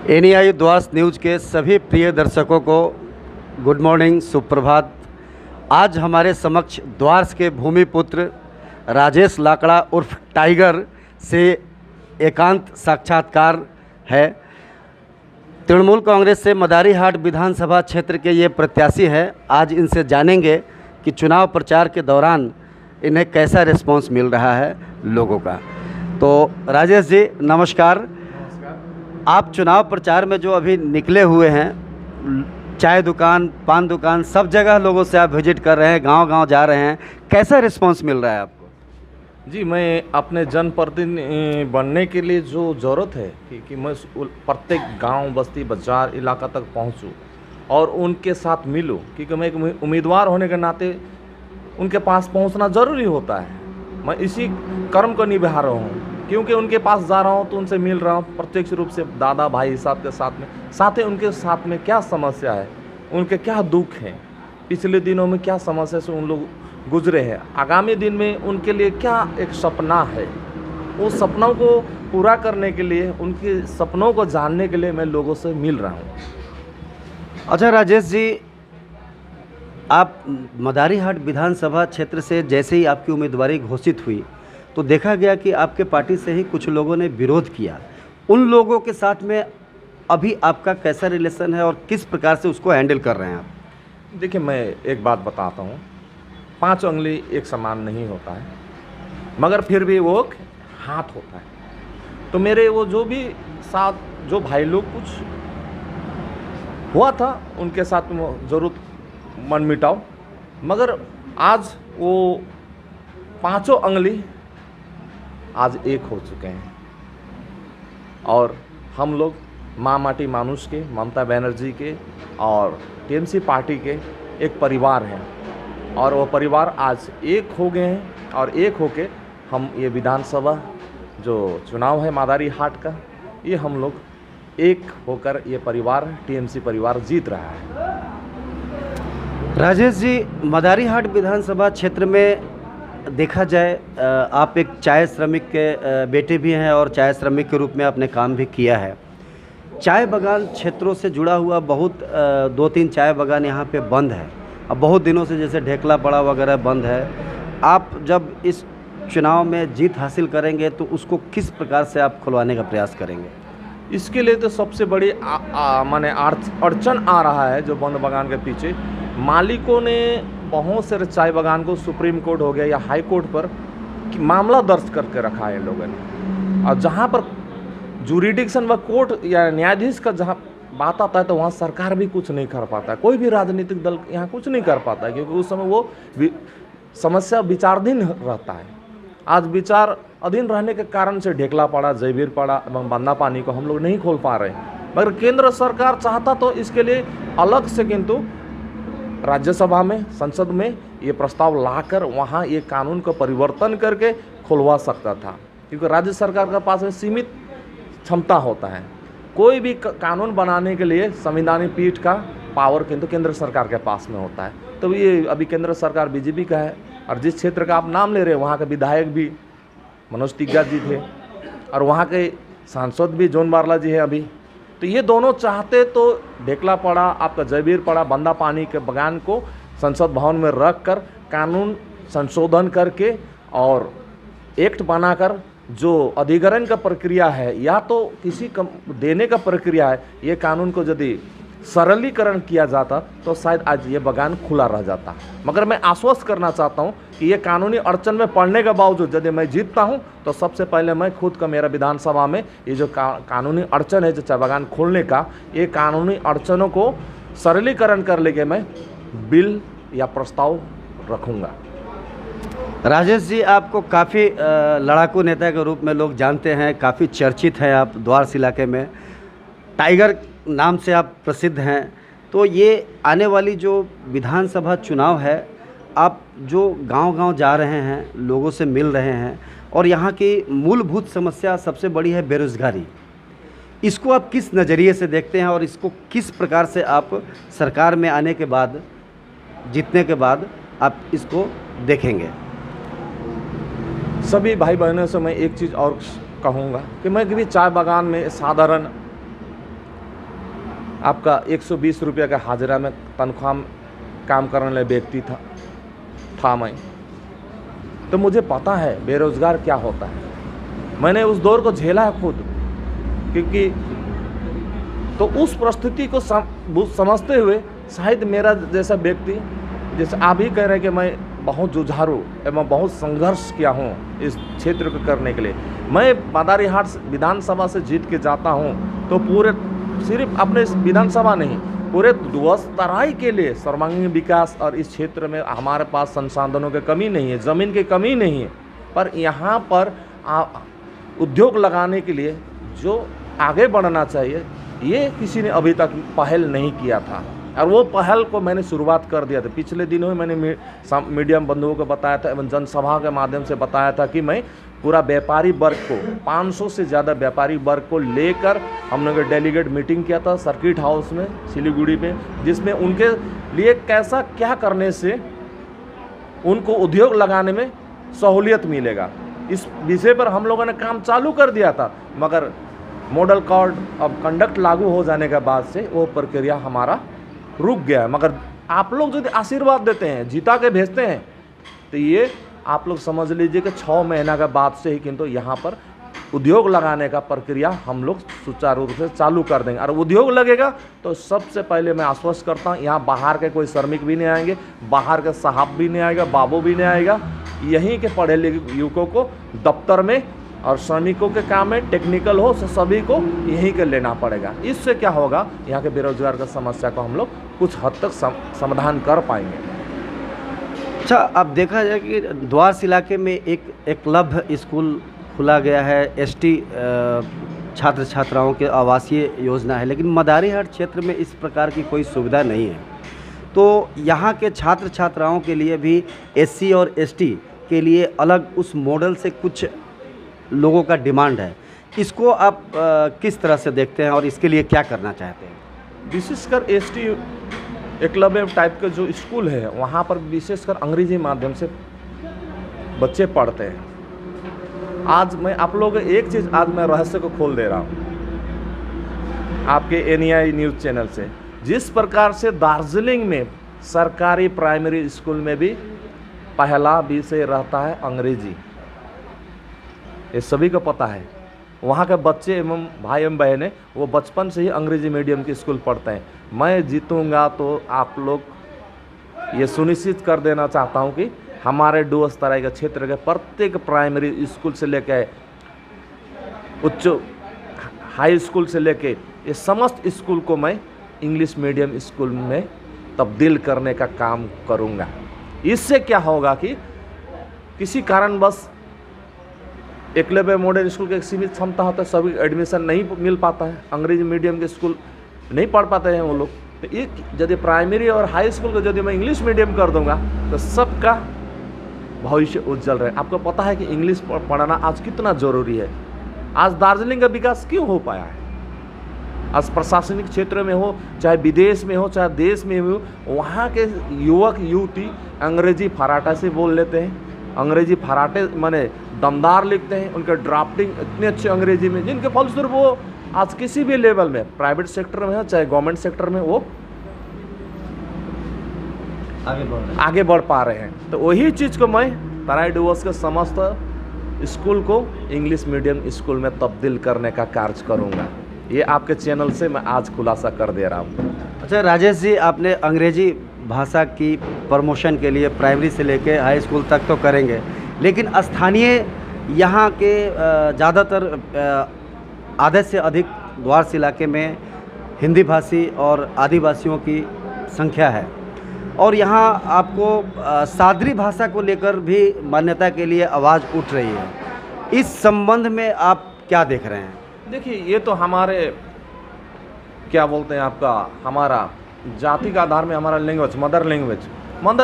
NI द्वास news के सभी प्रिय दर्शकों को गुड मॉर्निंग, सुप्रभात। आज हमारे समक्ष द्वास के भूमिपुत्र राजेश लाकड़ा उर्फ टाइगर से एकांत साक्षात्कार है। तृणमूल कांग्रेस से मदारीहाट विधानसभा क्षेत्र के ये प्रत्याशी हैं। आज इनसे जानेंगे कि चुनाव प्रचार के दौरान इन्हें कैसा रिस्पांस मिल रहा है लोगों का। तो राजेश जी नमस्कार। आप चुनाव प्रचार में जो अभी निकले हुए हैं, चाय दुकान, पान दुकान, सब जगह लोगों से आप विजिट कर रहे हैं, गांव-गांव जा रहे हैं, कैसा रिस्पांस मिल रहा है आपको? जी, मैं अपने जनप्रतिनिधि बनने के लिए जो ज़रूरत है कि मैं प्रत्येक गांव, बस्ती, बाजार, इलाका तक पहुंचूं और उनके साथ मिलूं, क्योंकि मैं एक उम्मीदवार होने के नाते उनके पास पहुंचना ज़रूरी होता है। मैं इसी कर्म को निभा रहा हूं, क्योंकि उनके पास जा रहा हूं तो उनसे मिल रहा हूं प्रत्यक्ष रूप से, दादा भाई साहब के साथ ही उनके साथ में क्या समस्या है, उनके क्या दुख हैं, पिछले दिनों में क्या समस्या से उन लोग गुजरे हैं, आगामी दिन में उनके लिए क्या एक सपना है, उस सपनों को पूरा करने के लिए, उनके सपनों को जानने के लिए मैं लोगों से मिल रहा हूँ। अच्छा राजेश जी, आप मदारीहाट विधानसभा क्षेत्र से जैसे ही आपकी उम्मीदवारी घोषित हुई तो देखा गया कि आपके पार्टी से ही कुछ लोगों ने विरोध किया। उन लोगों के साथ में अभी आपका कैसा रिलेशन है और किस प्रकार से उसको हैंडल कर रहे हैं आप? देखिए, मैं एक बात बताता हूँ, 5 उंगली एक समान नहीं होता है, मगर फिर भी वो हाथ होता है। तो मेरे वो जो भी साथ जो भाई लोग कुछ हुआ था उनके साथ में जरूर मन मिटाओ, मगर आज वो 5 उंगली आज एक हो चुके हैं और हम लोग माँ माटी मानुष के, ममता बनर्जी के और टीएमसी पार्टी के एक परिवार हैं और वो परिवार आज एक हो गए हैं और एक होके हम ये विधानसभा जो चुनाव है मदारीहाट का, ये हम लोग एक होकर ये परिवार, टीएमसी परिवार जीत रहा है। राजेश जी, मदारीहाट विधानसभा क्षेत्र में देखा जाए, आप एक चाय श्रमिक के बेटे भी हैं और चाय श्रमिक के रूप में आपने काम भी किया है। चाय बागान क्षेत्रों से जुड़ा हुआ बहुत 2-3 चाय बागान यहाँ पे बंद है, अब बहुत दिनों से, जैसे ढेकला पड़ा वगैरह बंद है। आप जब इस चुनाव में जीत हासिल करेंगे तो उसको किस प्रकार से आप खुलवाने का प्रयास करेंगे? इसके लिए तो सबसे बड़ी माने अड़चन आ रहा है जो बंद बागान के पीछे मालिकों ने बहुत से चाय बागान को सुप्रीम कोर्ट हो गया या हाई कोर्ट पर मामला दर्ज करके रखा है लोगों ने, और जहाँ पर जुरिडिक्शन व कोर्ट या न्यायाधीश का जहाँ बात आता है तो वहाँ सरकार भी कुछ नहीं कर पाता है, कोई भी राजनीतिक दल यहाँ कुछ नहीं कर पाता है, क्योंकि उस समय वो समस्या विचाराधीन रहता है। आज विचार अधीन रहने के कारण से ढेकला पड़ा, जयवीर पड़ा एवं बंदा पानी को हम लोग नहीं खोल पा रहे हैं, मगर केंद्र सरकार चाहता तो इसके लिए अलग से, किंतु राज्यसभा में, संसद में ये प्रस्ताव लाकर वहाँ ये कानून को परिवर्तन करके खुलवा सकता था, क्योंकि राज्य सरकार के पास में सीमित क्षमता होता है। कोई भी कानून बनाने के लिए संवैधानिक पीठ का पावर किंतु केंद्र सरकार के पास में होता है। तो ये अभी केंद्र सरकार बीजेपी का है और जिस क्षेत्र का आप नाम ले रहे हैं वहाँ के विधायक भी मनोज तिग्गा जी थे और वहाँ के सांसद भी जोन बारला जी है अभी। तो ये दोनों चाहते तो ढेकला पड़ा, आपका जयवीर पड़ा, बंदा पानी के बगान को संसद भवन में रख कर कानून संशोधन करके और एक्ट बनाकर जो अधिग्रहण का प्रक्रिया है या तो किसी देने का प्रक्रिया है, ये कानून को यदि सरलीकरण किया जाता तो शायद आज ये बगान खुला रह जाता। मगर मैं आश्वस्त करना चाहता हूँ कि ये कानूनी अड़चन में पड़ने के बावजूद यदि मैं जीतता हूँ तो सबसे पहले मैं खुद का, मेरा विधानसभा में ये जो कानूनी अड़चन है जो चाय बागान खोलने का, ये कानूनी अड़चनों को सरलीकरण कर लेके मैं बिल या प्रस्ताव रखूँगा। राजेश जी, आपको काफ़ी लड़ाकू नेता के रूप में लोग जानते हैं, काफ़ी चर्चित हैं आप द्वास इलाके में, टाइगर नाम से आप प्रसिद्ध हैं। तो ये आने वाली जो विधानसभा चुनाव है, आप जो गांव-गांव जा रहे हैं, लोगों से मिल रहे हैं और यहाँ की मूलभूत समस्या सबसे बड़ी है बेरोज़गारी, इसको आप किस नज़रिए से देखते हैं और इसको किस प्रकार से आप सरकार में आने के बाद, जीतने के बाद आप इसको देखेंगे? सभी भाई बहनों से मैं एक चीज़ और कहूँगा कि मैं कभी चाय बागान में साधारण आपका 120 रुपये का हाजिरा में तनख्वाह में काम करने वाले व्यक्ति था मैं। तो मुझे पता है बेरोज़गार क्या होता है, मैंने उस दौर को झेला है खुद। क्योंकि तो उस परिस्थिति को समझते हुए शायद मेरा जैसा व्यक्ति, जैसे आप ही कह रहे हैं कि मैं बहुत जुझारू एवं बहुत संघर्ष किया हूँ इस क्षेत्र को करने के लिए। मैं मदारीहाट विधानसभा से जीत के जाता हूँ तो पूरे सिर्फ अपने विधानसभा नहीं, पूरे दुअस्तराई के लिए सर्वांगीण विकास, और इस क्षेत्र में हमारे पास संसाधनों की कमी नहीं है, ज़मीन की कमी नहीं है, पर यहाँ पर उद्योग लगाने के लिए जो आगे बढ़ना चाहिए ये किसी ने अभी तक पहल नहीं किया था। और वो पहल को मैंने शुरुआत कर दिया था। पिछले दिनों में मैंने मीडियम बंधुओं को बताया था एवं जनसभा के माध्यम से बताया था कि मैं पूरा व्यापारी वर्ग को, 500 से ज़्यादा व्यापारी वर्ग को लेकर हम लोग डेलीगेट मीटिंग किया था सर्किट हाउस में सिलीगुड़ी में, जिसमें उनके लिए कैसा क्या करने से उनको उद्योग लगाने में सहूलियत मिलेगा, इस विषय पर हम लोगों ने काम चालू कर दिया था। मगर मॉडल कोड अब कंडक्ट लागू हो जाने के बाद से वो प्रक्रिया हमारा रुक गया है। मगर आप लोग यदि आशीर्वाद देते हैं, जिता के भेजते हैं, तो ये आप लोग समझ लीजिए कि 6 महीना के बाद से ही किंतु यहाँ पर उद्योग लगाने का प्रक्रिया हम लोग सुचारू रूप से चालू कर देंगे। और उद्योग लगेगा तो सबसे पहले मैं आश्वस्त करता हूँ, यहाँ बाहर के कोई श्रमिक भी नहीं आएंगे, बाहर के साहब भी नहीं आएगा, बाबू भी नहीं आएगा। यहीं के पढ़े लिखे युवकों को दफ्तर में और श्रमिकों के काम में टेक्निकल हो सभी को यहीं के लेना पड़ेगा। इससे क्या होगा, यहाँ के बेरोजगार की समस्या को हम लोग कुछ हद तक समाधान कर पाएंगे। अच्छा, अब देखा जाए कि द्वारस इलाके में एक एकलव्य स्कूल खुला गया है, एसटी छात्र छात्राओं के आवासीय योजना है, लेकिन मदारीहाट क्षेत्र में इस प्रकार की कोई सुविधा नहीं है। तो यहाँ के छात्र छात्राओं के लिए भी एससी और एसटी के लिए अलग उस मॉडल से कुछ लोगों का डिमांड है। इसको आप किस तरह से देखते हैं और इसके लिए क्या करना चाहते हैं? विशेषकर एसटी एकलव्य टाइप के जो स्कूल है वहाँ पर विशेषकर अंग्रेजी माध्यम से बच्चे पढ़ते हैं। आज मैं आप लोगों को एक चीज़, आज मैं रहस्य को खोल दे रहा हूँ आपके एनआई न्यूज़ चैनल से। जिस प्रकार से दार्जिलिंग में सरकारी प्राइमरी स्कूल में भी पहला विषय रहता है अंग्रेजी, ये सभी को पता है। वहाँ के बच्चे एवं भाई एवं बहनें वो बचपन से ही अंग्रेजी मीडियम के स्कूल पढ़ते हैं। मैं जीतूंगा तो आप लोग ये सुनिश्चित कर देना चाहता हूँ कि हमारे डुअस्तराई के क्षेत्र के प्रत्येक प्राइमरी स्कूल से लेकर उच्च हाई स्कूल से लेके ये समस्त स्कूल को मैं इंग्लिश मीडियम स्कूल में तब्दील करने का काम करूँगा। इससे क्या होगा कि किसी कारणवश एकलव्य मॉडल स्कूल की एक सीमित क्षमता होता है, सभी एडमिशन नहीं मिल पाता है, अंग्रेजी मीडियम के स्कूल नहीं पढ़ पाते हैं वो लोग। तो एक यदि प्राइमरी और हाई स्कूल को यदि मैं इंग्लिश मीडियम कर दूंगा तो सबका भविष्य उज्जवल रहे। आपको पता है कि इंग्लिश पढ़ाना आज कितना ज़रूरी है। आज दार्जिलिंग का विकास क्यों हो पाया है? आज प्रशासनिक क्षेत्र में हो, चाहे विदेश में हो, चाहे देश में हो, वहाँ के युवक युवती अंग्रेजी फराटा से बोल लेते हैं। अंग्रेजी फराटे माने दमदार लिखते हैं, उनका ड्राफ्टिंग इतने अच्छे अंग्रेजी में, जिनके फलस्वरूप वो आज किसी भी लेवल में, प्राइवेट सेक्टर में हो चाहे गवर्नमेंट सेक्टर में, वो आगे बढ़ पा रहे हैं। तो वही चीज़ को मैं तराई डुवर्स के समस्त स्कूल को इंग्लिश मीडियम स्कूल में तब्दील करने का कार्य करूँगा। ये आपके चैनल से मैं आज खुलासा कर दे रहा हूँ। अच्छा राजेश जी, आपने अंग्रेजी भाषा की प्रमोशन के लिए प्राइमरी से लेके हाई स्कूल तक तो करेंगे, लेकिन स्थानीय यहाँ के ज़्यादातर आधे से अधिक द्वारस इलाके में हिंदी भाषी और आदिवासियों की संख्या है, और यहाँ आपको सादरी भाषा को लेकर भी मान्यता के लिए आवाज़ उठ रही है। इस संबंध में आप क्या देख रहे हैं? देखिए, ये तो हमारे क्या बोलते हैं आपका, हमारा जाति का आधार में हमारा लैंग्वेज, मदर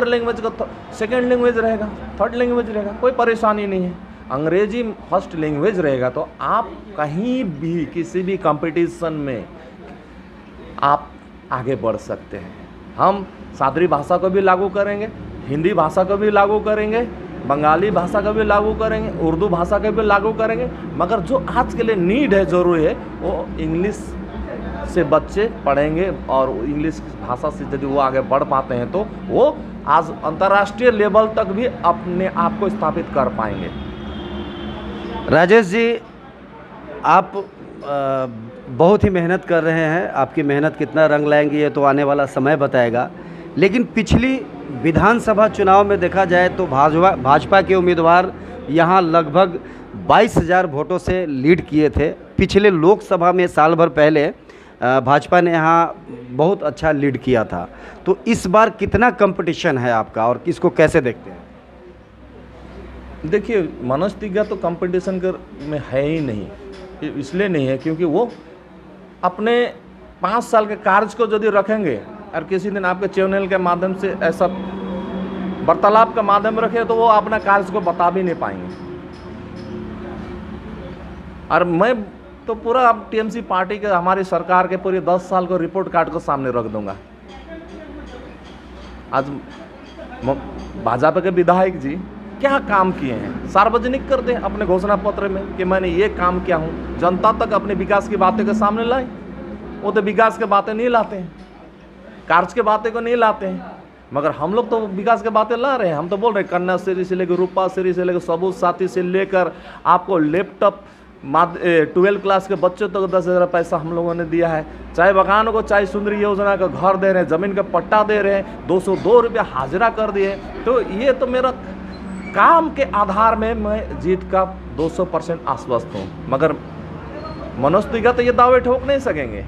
लैंग्वेज का सेकेंड लैंग्वेज रहेगा, थर्ड लैंग्वेज रहेगा, कोई परेशानी नहीं है। अंग्रेजी फर्स्ट लैंग्वेज रहेगा तो आप कहीं भी किसी भी कंपटीशन में आप आगे बढ़ सकते हैं। हम सादरी भाषा को भी लागू करेंगे, हिंदी भाषा को भी लागू करेंगे, बंगाली भाषा को भी लागू करेंगे, उर्दू भाषा को भी लागू करेंगे, मगर जो आज के लिए नीड है, ज़रूरी है, वो इंग्लिश से बच्चे पढ़ेंगे और इंग्लिश भाषा से यदि वो आगे बढ़ पाते हैं तो वो आज अंतर्राष्ट्रीय लेवल तक भी अपने आप को स्थापित कर पाएंगे। राजेश जी, आप बहुत ही मेहनत कर रहे हैं। आपकी मेहनत कितना रंग लाएंगी ये तो आने वाला समय बताएगा। लेकिन पिछली विधानसभा चुनाव में देखा जाए तो भाजपा के उम्मीदवार यहाँ लगभग 22,000 वोटों से लीड किए थे। पिछले लोकसभा में साल भर पहले भाजपा ने यहाँ बहुत अच्छा लीड किया था। तो इस बार कितना कंपटीशन है आपका और इसको कैसे देखते हैं? देखिए, मनोज तिग्गा तो कंपटीशन में है ही नहीं। इसलिए नहीं है क्योंकि वो अपने 5 साल के कार्य को यदि रखेंगे और किसी दिन आपके चैनल के माध्यम से ऐसा वार्तालाप के माध्यम रखे तो वो अपना कार्य को बता भी नहीं पाएंगे। और मैं तो पूरा अब टीएमसी पार्टी के, हमारी सरकार के पूरे 10 साल को रिपोर्ट कार्ड को सामने रख दूंगा। आज भाजपा के विधायक जी क्या काम किए हैं सार्वजनिक कर दें अपने घोषणा पत्र में कि मैंने ये काम किया हूँ, जनता तक अपने विकास की बातें के सामने लाएं। वो तो विकास के बातें नहीं लाते हैं, कार्य के बातें को नहीं लाते हैं, मगर हम लोग तो विकास के बातें ला रहे हैं। हम तो बोल रहे हैं कन्याश्री से लेकर रूपाश्री से लेकर सबूत साथी से लेकर आपको लैपटॉप 12 क्लास के बच्चों तक 10,000 पैसा हम लोगों ने दिया है। चाय बगानों को चाय सुंदरी योजना का घर दे रहे हैं, ज़मीन का पट्टा दे रहे हैं, 202 रुपये हाजिरा कर दिए। तो ये तो मेरा काम के आधार में मैं जीत का 200% आश्वस्त हूँ। मगर मनोज तिग्गा तो ये दावे ठोक नहीं सकेंगे,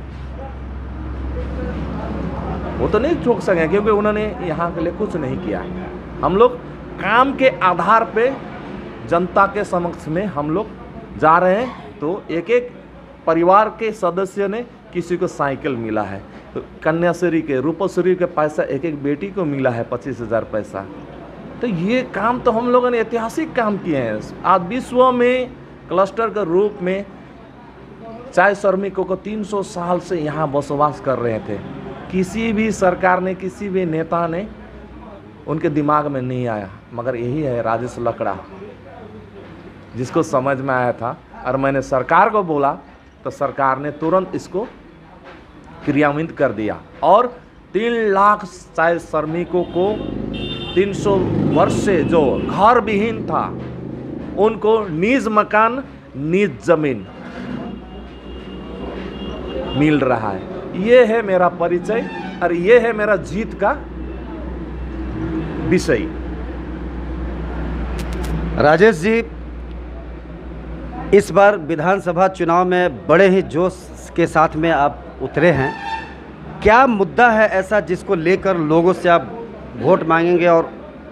वो तो नहीं ठोक सकेंगे क्योंकि उन्होंने यहाँ के लिए कुछ नहीं किया है। हम लोग काम के आधार पे जनता के समक्ष में हम लोग जा रहे हैं। तो एक एक परिवार के सदस्य ने, किसी को साइकिल मिला है, तो कन्याश्री के रूपश्री के पैसा एक एक बेटी को मिला है 25,000 पैसा। तो ये काम तो हम लोगों ने ऐतिहासिक काम किए हैं। आज विश्व में क्लस्टर के रूप में चाय श्रमिकों को 300 साल से यहाँ बसवास कर रहे थे। किसी भी सरकार ने, किसी भी नेता ने उनके दिमाग में नहीं आया, मगर यही है राजेश लकड़ा जिसको समझ में आया था। और मैंने सरकार को बोला तो सरकार ने तुरंत इसको क्रियान्वित कर दिया और 3 लाख चाय श्रमिकों को 300 वर्ष से जो घर विहीन था उनको निज मकान, निज जमीन मिल रहा है। ये है मेरा परिचय और ये है मेरा जीत का विषय। राजेश जी, इस बार विधानसभा चुनाव में बड़े ही जोश के साथ में आप उतरे हैं। क्या मुद्दा है ऐसा जिसको लेकर लोगों से आप वोट मांगेंगे? और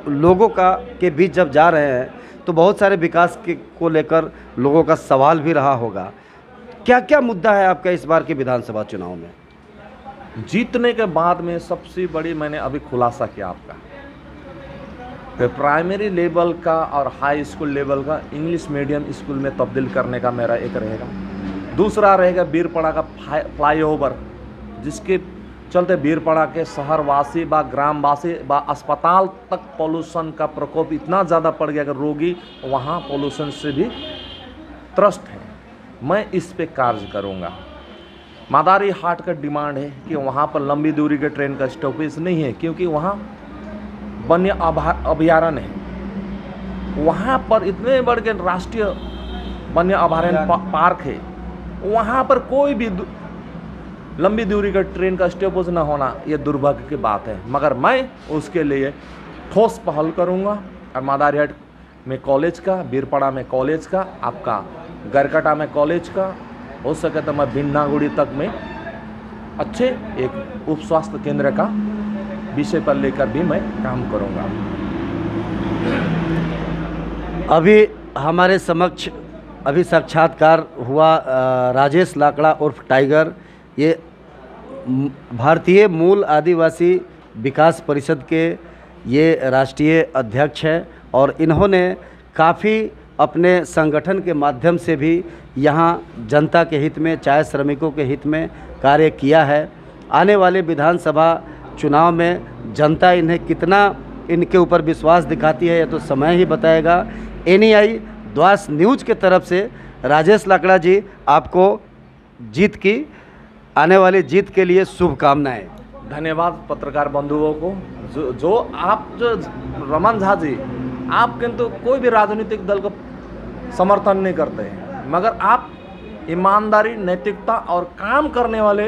लोगों के बीच जब जा रहे हैं तो बहुत सारे विकास को लेकर लोगों का सवाल भी रहा होगा। क्या क्या मुद्दा है आपका इस बार के विधानसभा चुनाव में? जीतने के बाद में सबसे बड़ी मैंने अभी खुलासा किया आपका कि प्राइमरी लेवल का और हाई स्कूल लेवल का इंग्लिश मीडियम स्कूल में तब्दील करने का मेरा एक रहेगा। दूसरा रहेगा बीरपड़ा का फ्लाईओवर, जिसके चलते बीरपड़ा के शहरवासी व ग्रामवासी व अस्पताल तक पोल्यूशन का प्रकोप इतना ज़्यादा पड़ गया कि रोगी वहाँ पोल्यूशन से भी त्रस्त है। मैं इस पे कार्य करूँगा। मादारी हाट का डिमांड है कि वहाँ पर लंबी दूरी के ट्रेन का स्टॉपेज नहीं है क्योंकि वहाँ वन्य अभयारण्य है। वहाँ पर इतने बड़े के राष्ट्रीय वन्य अभयारण्य पार्क है, वहाँ पर कोई भी लंबी दूरी का ट्रेन का स्टॉपेज न होना ये दुर्भाग्य की बात है। मगर मैं उसके लिए ठोस पहल करूँगा और मादारी हाट में कॉलेज का, बीरपड़ा में कॉलेज का, आपका गरकटा में कॉलेज का, हो सके तो मैं भिन्नागुड़ी तक में अच्छे एक उप स्वास्थ्य केंद्र का विषय पर लेकर भी मैं काम करूंगा। अभी हमारे समक्ष साक्षात्कार हुआ राजेश लाकड़ा उर्फ टाइगर। ये भारतीय मूल आदिवासी विकास परिषद के ये राष्ट्रीय अध्यक्ष हैं और इन्होंने काफ़ी अपने संगठन के माध्यम से भी यहाँ जनता के हित में, चाय श्रमिकों के हित में कार्य किया है। आने वाले विधानसभा चुनाव में जनता इन्हें कितना इनके ऊपर विश्वास दिखाती है ये तो समय ही बताएगा। NEI द्वास न्यूज़ के तरफ से राजेश लाकड़ा जी आपको जीत की आने वाली जीत के लिए शुभकामनाएं। धन्यवाद पत्रकार बंधुओं को। जो रमन झा जी, आप किंतु कोई भी राजनीतिक दल को समर्थन नहीं करते हैं, मगर आप ईमानदारी, नैतिकता और काम करने वाले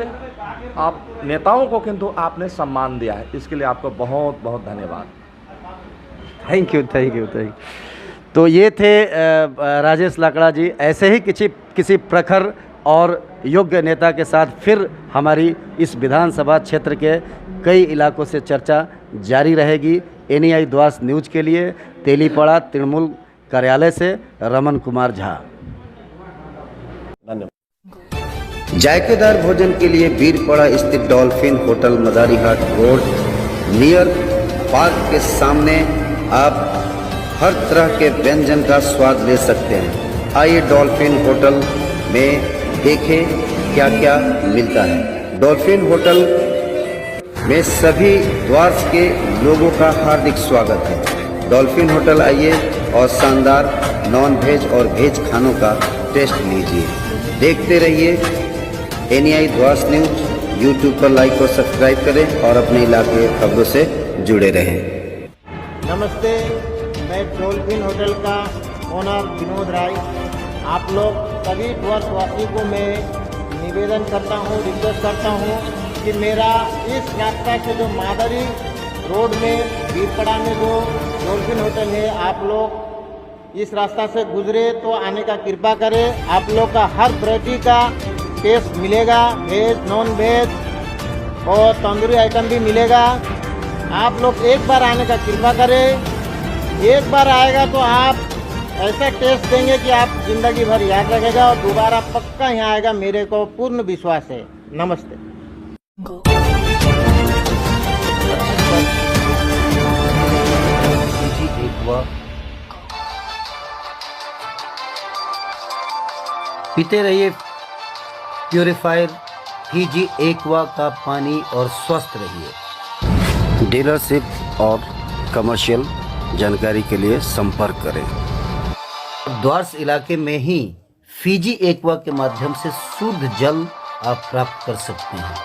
आप नेताओं को किंतु आपने सम्मान दिया है, इसके लिए आपको बहुत बहुत धन्यवाद। Thank you, thank you, thank you. तो ये थे राजेश लाकड़ा जी। ऐसे ही किसी प्रखर और योग्य नेता के साथ फिर हमारी इस विधानसभा क्षेत्र के कई इलाकों से चर्चा जारी रहेगी। एनआई द्वास न्यूज़ के लिए तेलीपाड़ा तृणमूल कार्यालय से रमन कुमार झा। धन्यवाद। जायकेदार भोजन के लिए बीरपाड़ा स्थित dolphin hotel Madarihat road near park के सामने आप हर तरह के व्यंजन का स्वाद ले सकते हैं। आइए डॉल्फिन होटल में देखें क्या क्या मिलता है। डॉल्फिन होटल में सभी द्वार्स के लोगों का हार्दिक स्वागत है। डॉल्फिन होटल आइए और शानदार नॉन वेज और वेज खानों का टेस्ट लीजिए। देखते रहिए एनआई द्वास न्यूज। यूट्यूब पर लाइक और सब्सक्राइब करें और अपने इलाके खबरों से जुड़े रहें। नमस्ते, मैं डॉल्फिन होटल का ओनर विनोद राय। आप लोग सभी द्वारवासी को मैं निवेदन करता हूँ, रिक्वेस्ट करता हूँ कि मेरा इस रास्ता से जो मादरी रोड में बीरपाड़ा में जो डॉल्फिन होटल है, आप लोग इस रास्ता से गुजरे तो आने का कृपा करें। आप लोग का हर वैरायटी का टेस्ट मिलेगा, वेज, नॉन वेज और तंदूरी आइटम भी मिलेगा। आप लोग एक बार आने का कृपा करें। एक बार आएगा तो आप ऐसा टेस्ट देंगे कि आप जिंदगी भर याद रखेगा और दोबारा पक्का यहाँ आएगा, मेरे को पूर्ण विश्वास है। नमस्ते। पीते रहिए प्यूरिफायर फीजी एक्वा का पानी और स्वस्थ रहिए। डीलरशिप और कमर्शियल जानकारी के लिए संपर्क करें। द्वार्स इलाके में ही फीजी एक्वा के माध्यम से शुद्ध जल आप प्राप्त कर सकते हैं।